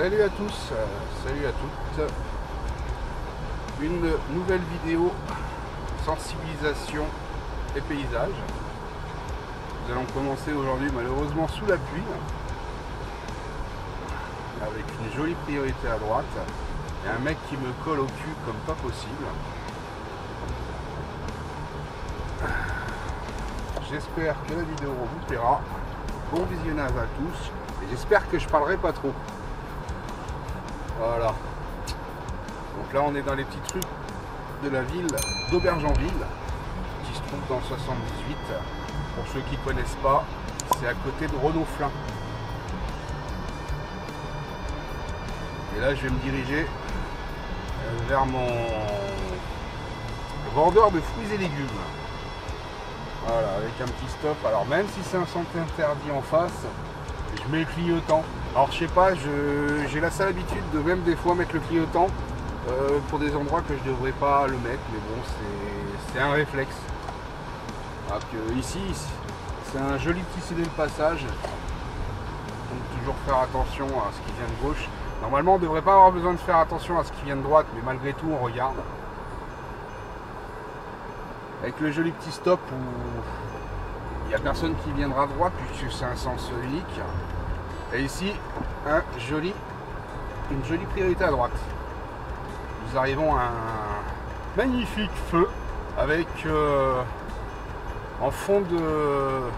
Salut à tous, salut à toutes. Une nouvelle vidéo sensibilisation et paysage. Nous allons commencer aujourd'hui malheureusement sous la pluie, avec une jolie priorité à droite et un mec qui me colle au cul comme pas possible. J'espère que la vidéo vous plaira. Bon visionnage à tous et j'espère que je parlerai pas trop. Voilà. Donc là on est dans les petits trucs de la ville d'Aubergenville qui se trouve dans le 78. Pour ceux qui ne connaissent pas, c'est à côté de Renault-Flin. Et là je vais me diriger vers mon vendeur de fruits et légumes. Voilà, avec un petit stop. Alors même si c'est un centre interdit en face, je mets le clignotant. Alors je sais pas, j'ai la sale habitude de même des fois mettre le clignotant pour des endroits que je devrais pas le mettre, mais bon c'est un réflexe. Alors que ici c'est un joli petit signal de passage. Donc toujours faire attention à ce qui vient de gauche. Normalement on ne devrait pas avoir besoin de faire attention à ce qui vient de droite, mais malgré tout on regarde. Avec le joli petit stop où il n'y a personne qui viendra à droite puisque c'est un sens unique. Et ici, une jolie priorité à droite. Nous arrivons à un magnifique feu avec en fond de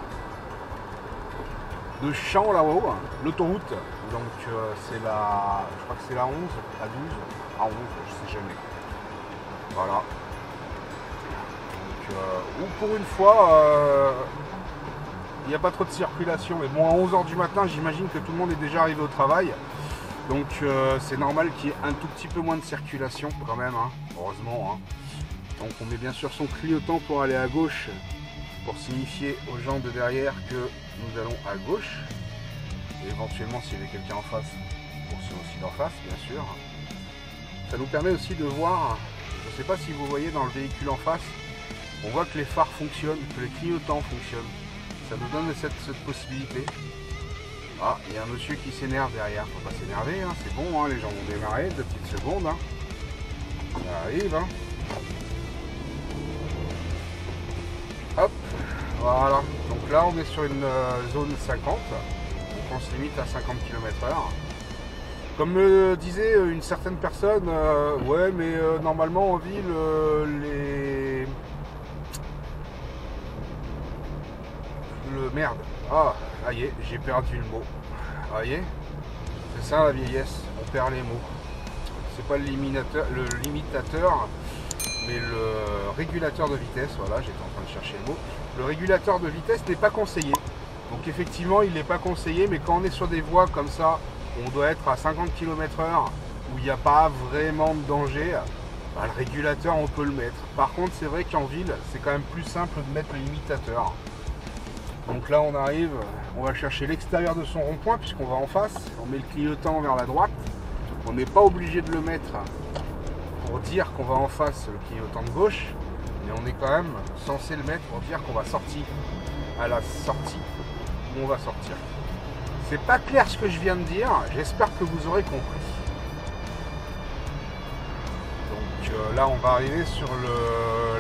champ là-haut, l'autoroute. Donc c'est la, je crois que c'est la 11, la 12, à 11, je sais jamais. Voilà. Donc, ou pour une fois, il n'y a pas trop de circulation. Mais bon, à 11 h du matin, j'imagine que tout le monde est déjà arrivé au travail. Donc c'est normal qu'il y ait un tout petit peu moins de circulation quand même, hein, heureusement. Hein. Donc on met bien sûr son clignotant pour aller à gauche, pour signifier aux gens de derrière que nous allons à gauche. Et éventuellement s'il y avait quelqu'un en face, pour ceux aussi d'en face, bien sûr. Ça nous permet aussi de voir, je ne sais pas si vous voyez dans le véhicule en face, on voit que les phares fonctionnent, que les clignotants fonctionnent. Ça nous donne cette possibilité. Ah, il y a un monsieur qui s'énerve derrière. Faut pas s'énerver, hein. C'est bon, hein. Les gens vont démarrer, 2 petites secondes. Hein. Ça arrive. Hein. Hop, voilà. Donc là, on est sur une zone 50. Donc on se limite à 50 km/h. Comme me disait une certaine personne, ouais, mais normalement en ville, merde. Ah, ça y est, j'ai perdu le mot. Vous voyez, c'est ça la vieillesse, on perd les mots. C'est pas le limitateur, mais le régulateur de vitesse. Voilà, j'étais en train de chercher le mot. Le régulateur de vitesse n'est pas conseillé. Donc effectivement, il n'est pas conseillé, mais quand on est sur des voies comme ça, on doit être à 50 km/h, où il n'y a pas vraiment de danger, bah, le régulateur, on peut le mettre. Par contre, c'est vrai qu'en ville, c'est quand même plus simple de mettre le limitateur. Donc là on arrive, on va chercher l'extérieur de son rond-point puisqu'on va en face, on met le clignotant vers la droite, on n'est pas obligé de le mettre pour dire qu'on va en face le clignotant de gauche, mais on est quand même censé le mettre pour dire qu'on va sortir à la sortie où on va sortir. C'est pas clair ce que je viens de dire, j'espère que vous aurez compris. Donc là on va arriver sur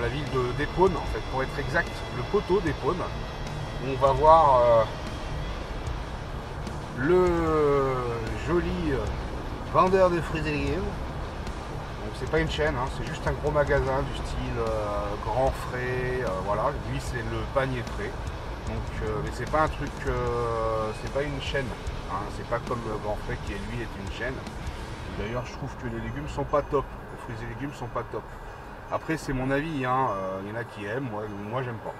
la ville d'Épône, en fait, pour être exact, le poteau d'Épône. On va voir le joli vendeur de fruits et légumes. Donc c'est pas une chaîne, hein, c'est juste un gros magasin du style grand frais. Voilà, lui c'est le panier frais. Donc mais c'est pas un truc, c'est pas une chaîne. Hein, c'est pas comme le grand frais qui lui est une chaîne. D'ailleurs je trouve que les légumes sont pas top. Les fruits et légumes sont pas top. Après c'est mon avis, hein, il y en a qui aiment, moi j'aime pas.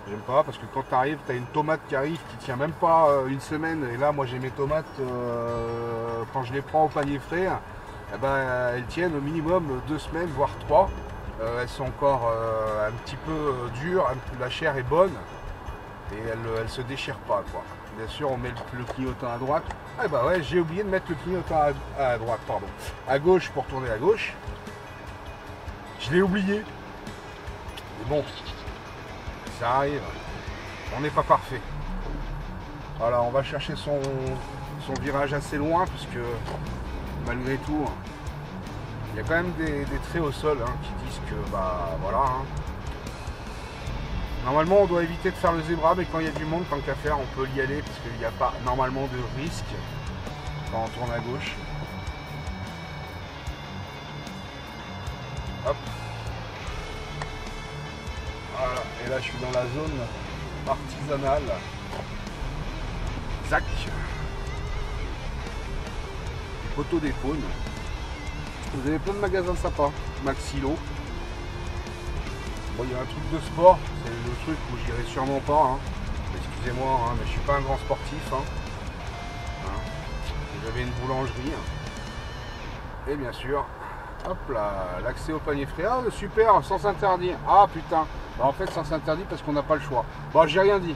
J'aime pas parce que quand tu arrives, tu as une tomate qui arrive qui tient même pas une semaine. Et là, moi j'ai mes tomates, quand je les prends au panier frais, eh ben, elles tiennent au minimum 2 semaines, voire 3. Elles sont encore un petit peu dures, la chair est bonne et elles se déchirent pas, quoi. Bien sûr, on met le clignotant à droite. Ah bah ouais, j'ai oublié de mettre le clignotant à droite, pardon. À gauche pour tourner à gauche. Je l'ai oublié. Mais bon. Ça arrive, on n'est pas parfait. Voilà, on va chercher son virage assez loin, puisque malgré tout, il y a quand même des traits au sol hein, qui disent que bah voilà. Hein. Normalement on doit éviter de faire le zébra, mais quand il y a du monde, tant qu'à faire, on peut y aller, parce qu'il n'y a pas normalement de risque quand on tourne à gauche. Hop. Voilà, et là je suis dans la zone artisanale. Zac. Poteau des Pônes. Vous avez plein de magasins sympas. Maxilo. Bon, il y a un truc de sport, c'est le truc où j'irai sûrement pas. Hein. Excusez-moi, hein, mais je suis pas un grand sportif. Hein. Hein. J'avais une boulangerie. Hein. Et bien sûr, hop là, l'accès au panier frais. Ah, super, sans interdit. Ah putain. Bah, en fait, sans interdit parce qu'on n'a pas le choix. Bon, j'ai rien dit.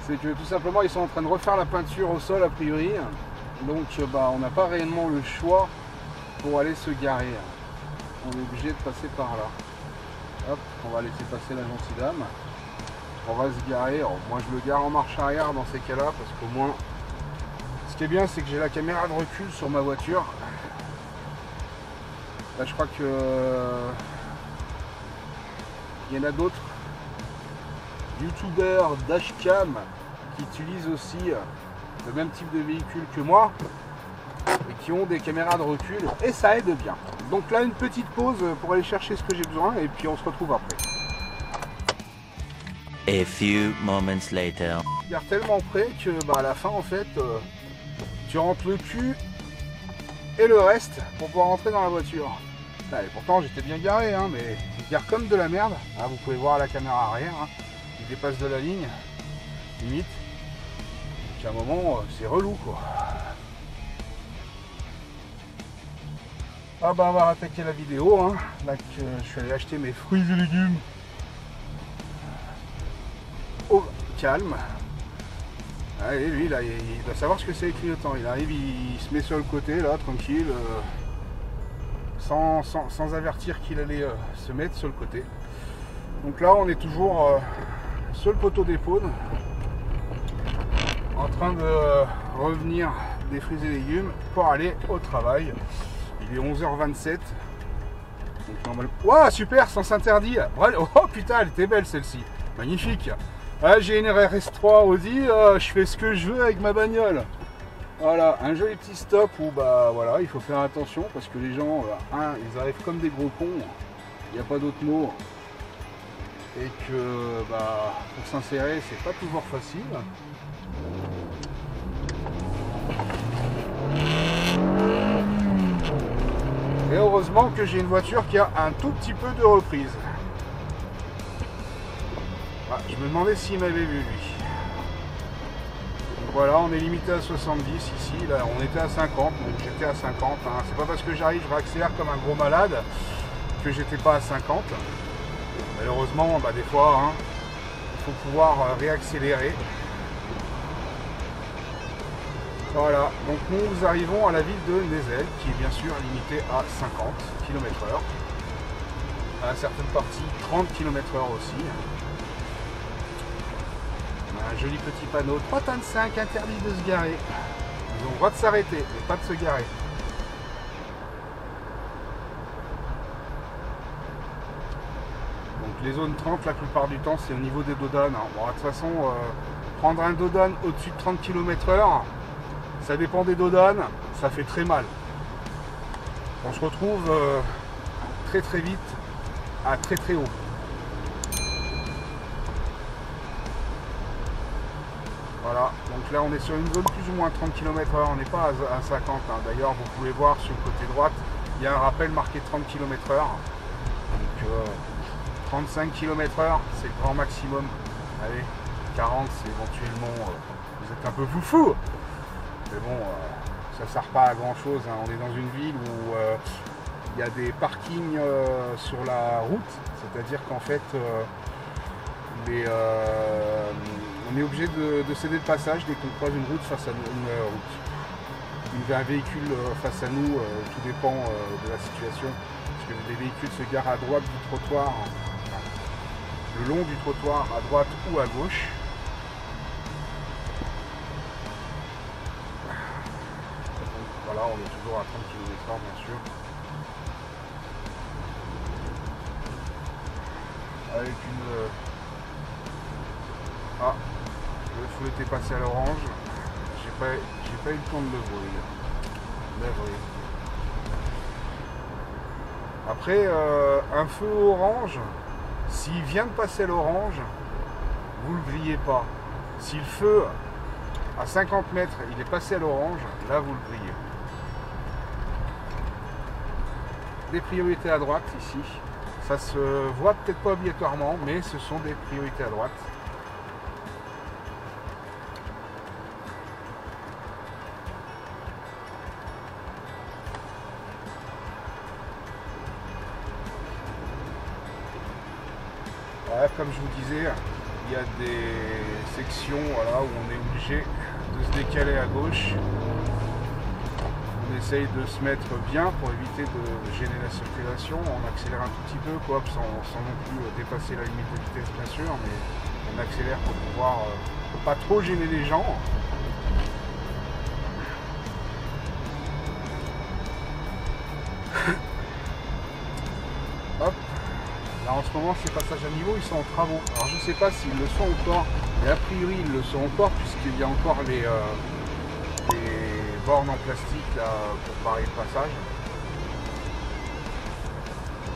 C'est que tout simplement, ils sont en train de refaire la peinture au sol a priori. Donc, bah, on n'a pas réellement le choix pour aller se garer. On est obligé de passer par là. Hop, on va laisser passer la gentille dame. On va se garer. Alors, moi, je me gare en marche arrière dans ces cas-là parce qu'au moins, ce qui est bien, c'est que j'ai la caméra de recul sur ma voiture. Là, je crois que il y en a d'autres youtubeurs dashcam qui utilisent aussi le même type de véhicule que moi et qui ont des caméras de recul et ça aide bien. Donc là une petite pause pour aller chercher ce que j'ai besoin et puis on se retrouve après. A few moments later. Il y a tellement près que bah, à la fin en fait tu rentres le cul et le reste pour pouvoir rentrer dans la voiture. Là, et pourtant j'étais bien garé hein, mais je gare comme de la merde. Ah, vous pouvez voir à la caméra arrière, hein, il dépasse de la ligne limite. Donc à un moment c'est relou quoi. Ah bah on va attaquer la vidéo hein. Là que je suis allé acheter mes fruits et légumes au calme. Allez, lui là il doit savoir ce que c'est le clignotant. Il arrive, il se met sur le côté là tranquille sans avertir qu'il allait se mettre sur le côté. Donc là on est toujours sur le poteau des Pônes en train de revenir des fruits et légumes pour aller au travail. Il est 11h27. Donc normalement... Ouah, super, sens interdit. Oh putain, elle était belle celle-ci. Magnifique. Ah, j'ai une RS3 Audi, je fais ce que je veux avec ma bagnole. Voilà, un joli petit stop où bah voilà, il faut faire attention parce que les gens, ils arrivent comme des gros cons. Il n'y a pas d'autre mot. Et que bah pour s'insérer, c'est pas toujours facile. Et heureusement que j'ai une voiture qui a un tout petit peu de reprise. Ah, je me demandais s'il m'avait vu lui. Donc voilà, on est limité à 70 ici. Là, on était à 50, donc j'étais à 50. Hein. C'est pas parce que j'arrive, je réaccélère comme un gros malade que j'étais pas à 50. Malheureusement, bah, des fois, hein, il faut pouvoir réaccélérer. Voilà, donc nous arrivons à la ville de Nézel, qui est bien sûr limitée à 50 km/h. À certaines parties, 30 km/h aussi. On a un joli petit panneau, 3 tonnes 5, interdit de se garer. Ils ont le droit de s'arrêter, mais pas de se garer. Donc les zones 30, la plupart du temps, c'est au niveau des dodanes. Bon, de toute façon, prendre un dodane au-dessus de 30 km/h, ça dépend des dodanes, ça fait très mal. On se retrouve très très vite à très très haut. Voilà, donc là on est sur une zone plus ou moins 30 km/h, on n'est pas à 50. Hein. D'ailleurs vous pouvez voir sur le côté droite, il y a un rappel marqué 30 km/h. Donc 35 km/h c'est le grand maximum. Allez, 40 c'est éventuellement, vous êtes un peu foufou. Mais bon, ça ne sert pas à grand chose, hein. On est dans une ville où il y a des parkings sur la route, c'est-à-dire qu'en fait on est obligé de céder le passage dès qu'on croise une route face à nous, un véhicule face à nous, tout dépend de la situation, parce que les véhicules se garent à droite du trottoir, le long du trottoir, à droite ou à gauche. Voilà, on est toujours à 30 km/h bien sûr. Avec une... Ah, le feu était passé à l'orange. J'ai pas eu le temps de le brûler. Navré. Après, un feu orange, s'il vient de passer à l'orange, vous ne le grillez pas. Si le feu, à 50 mètres, il est passé à l'orange, là vous le grillez. Des priorités à droite ici. Ça se voit peut-être pas obligatoirement, mais ce sont des priorités à droite. Voilà, comme je vous disais, il y a des sections voilà, où on est obligé de se décaler à gauche. On essaye de se mettre bien pour éviter de gêner la circulation. On accélère un tout petit peu, quoi, sans non plus dépasser la limite de vitesse bien sûr, mais on accélère pour pouvoir pas trop gêner les gens. Hop. Là en ce moment ces passages à niveau ils sont en travaux. Alors je sais pas s'ils le sont encore, mais a priori ils le sont encore puisqu'il y a encore les bornes en plastique là pour parer le passage.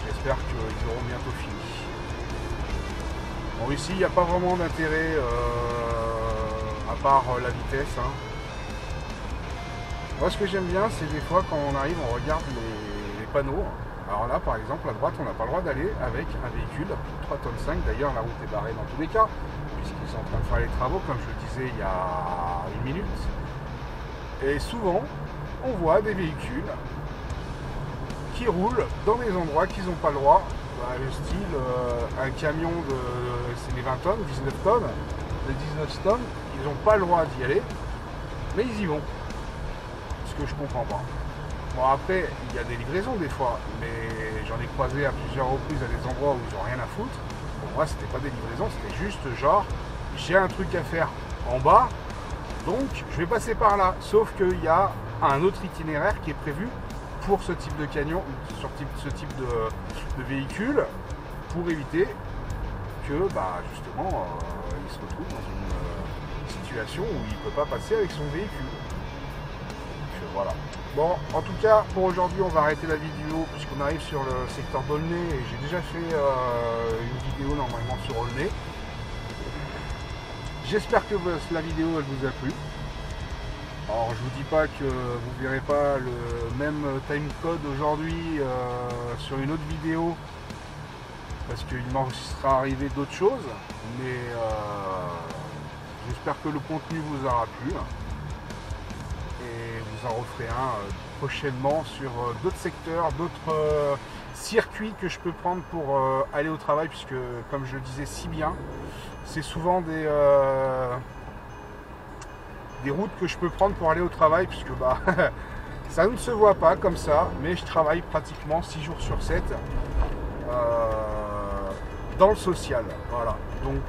J'espère qu'ils auront bientôt fini. Bon ici il n'y a pas vraiment d'intérêt à part la vitesse. Hein. Moi ce que j'aime bien c'est des fois quand on arrive on regarde les panneaux. Alors là par exemple à droite on n'a pas le droit d'aller avec un véhicule à plus de 3 tonnes 5. D'ailleurs la route est barrée dans tous les cas puisqu'ils sont en train de faire les travaux comme je le disais il y a une minute. Et souvent, on voit des véhicules qui roulent dans des endroits qu'ils n'ont pas le droit. Le style, un camion de c'est les 20 tonnes, 19 tonnes, les 19 tonnes, ils n'ont pas le droit d'y aller, mais ils y vont. Ce que je comprends pas. Bon après, il y a des livraisons des fois, mais j'en ai croisé à plusieurs reprises à des endroits où ils n'ont rien à foutre. Pour moi, c'était pas des livraisons, c'était juste genre, j'ai un truc à faire en bas, donc je vais passer par là, sauf qu'il y a un autre itinéraire qui est prévu pour ce type de camion, sur ce type de véhicule, pour éviter que justement il se retrouve dans une situation où il ne peut pas passer avec son véhicule. Donc, voilà. Bon, en tout cas, pour aujourd'hui, on va arrêter la vidéo puisqu'on arrive sur le secteur d'Aulnay et j'ai déjà fait une vidéo normalement sur Aulnay. J'espère que la vidéo elle vous a plu. Alors je vous dis pas que vous verrez pas le même timecode aujourd'hui sur une autre vidéo parce qu'il m'en sera arrivé d'autres choses, mais j'espère que le contenu vous aura plu et vous en referai un prochainement sur d'autres secteurs, d'autres circuits que je peux prendre pour aller au travail puisque comme je le disais si bien, c'est souvent des routes que je peux prendre pour aller au travail puisque ça ne se voit pas comme ça, mais je travaille pratiquement 6 jours sur 7 dans le social. Voilà. Donc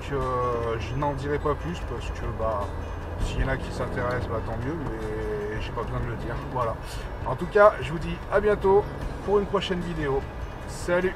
je n'en dirai pas plus parce que s'il y en a qui s'intéressent, tant mieux, mais j'ai pas besoin de le dire. Voilà. En tout cas, je vous dis à bientôt pour une prochaine vidéo. Salut!